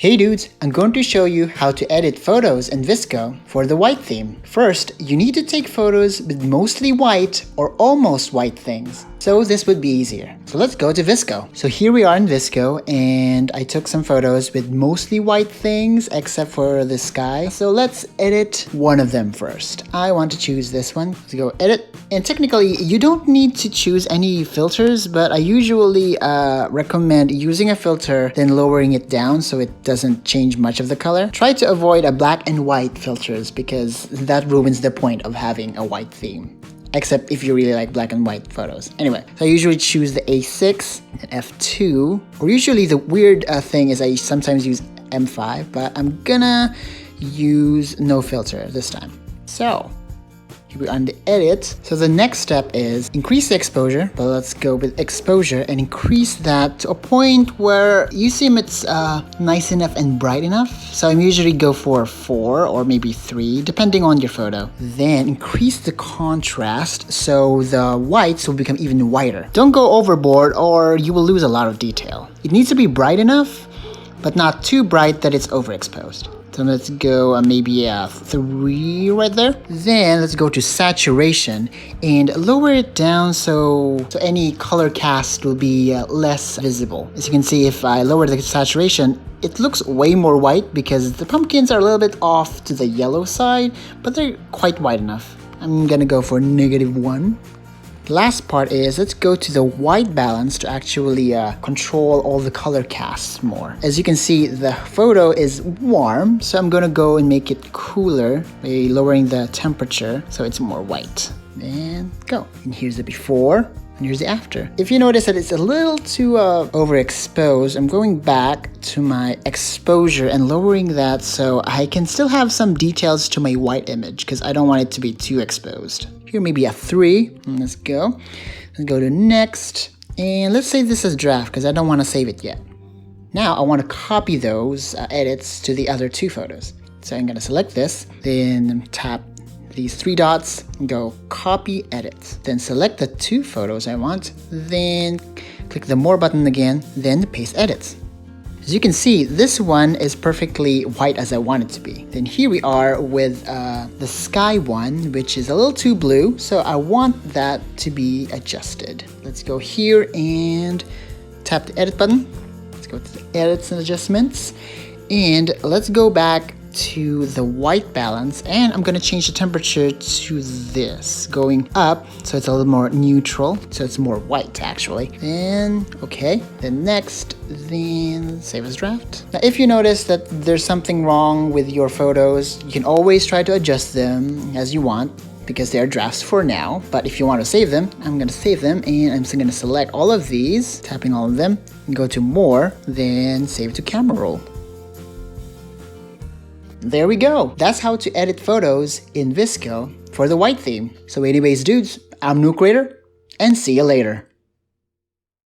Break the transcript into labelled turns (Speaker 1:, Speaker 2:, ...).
Speaker 1: Hey dudes, I'm going to show you how to edit photos in VSCO for the white theme. First, you need to take photos with mostly white or almost white things, so this would be easier. So let's go to VSCO. So here we are in VSCO, and I took some photos with mostly white things except for the sky. So let's edit one of them first. I want to choose this one. Let's go edit. And technically, you don't need to choose any filters, but I usually recommend using a filter, then lowering it down so it doesn't change much of the color. Try to avoid a black and white filters because that ruins the point of having a white theme. Except if you really like black and white photos. Anyway, so I usually choose the A6 and F2. Or usually the weird thing is I sometimes use M5, but I'm gonna use no filter this time. So we're on the edit. So the next step is increase the exposure, but let's go with exposure and increase that to a point where you see it's nice enough and bright enough. So I usually go for 4 or maybe 3 depending on your photo. Then increase the contrast so the whites will become even whiter. Don't go overboard or you will lose a lot of detail. It needs to be bright enough, but not too bright that it's overexposed. So let's go maybe 3 right there. Then let's go to saturation and lower it down so any color cast will be less visible. As you can see, if I lower the saturation, it looks way more white because the pumpkins are a little bit off to the yellow side, but they're quite white enough. I'm gonna go for -1. Last part is let's go to the white balance to actually control all the color casts more. As you can see, the photo is warm, so I'm gonna go and make it cooler by lowering the temperature so it's more white. And go. And here's the before, and here's the after. If you notice that it's a little too overexposed, I'm going back to my exposure and lowering that so I can still have some details to my white image because I don't want it to be too exposed. Here maybe a 3. Let's go. Let's go to next. And let's save this as draft because I don't want to save it yet. Now I want to copy those edits to the other 2 photos. So I'm going to select this, then tap these 3 dots and go copy edits. Then select the 2 photos I want, then click the more button again, then paste edits. As you can see, this one is perfectly white as I want it to be. Then here we are with the sky one, which is a little too blue, so I want that to be adjusted. Let's go here and tap the edit button. Let's go to the edits and adjustments. And let's go back to the white balance, and I'm gonna change the temperature to this, going up so it's a little more neutral, so it's more white actually. Then okay, then next, then save as draft. Now if you notice that there's something wrong with your photos, you can always try to adjust them as you want because they are drafts for now. But if you want to save them, I'm gonna save them, and I'm just gonna select all of these, tapping all of them, and go to more, then save to camera roll. There we go. That's how to edit photos in VSCO for the white theme. So anyways, dudes, I'm Newecreator, and see you later.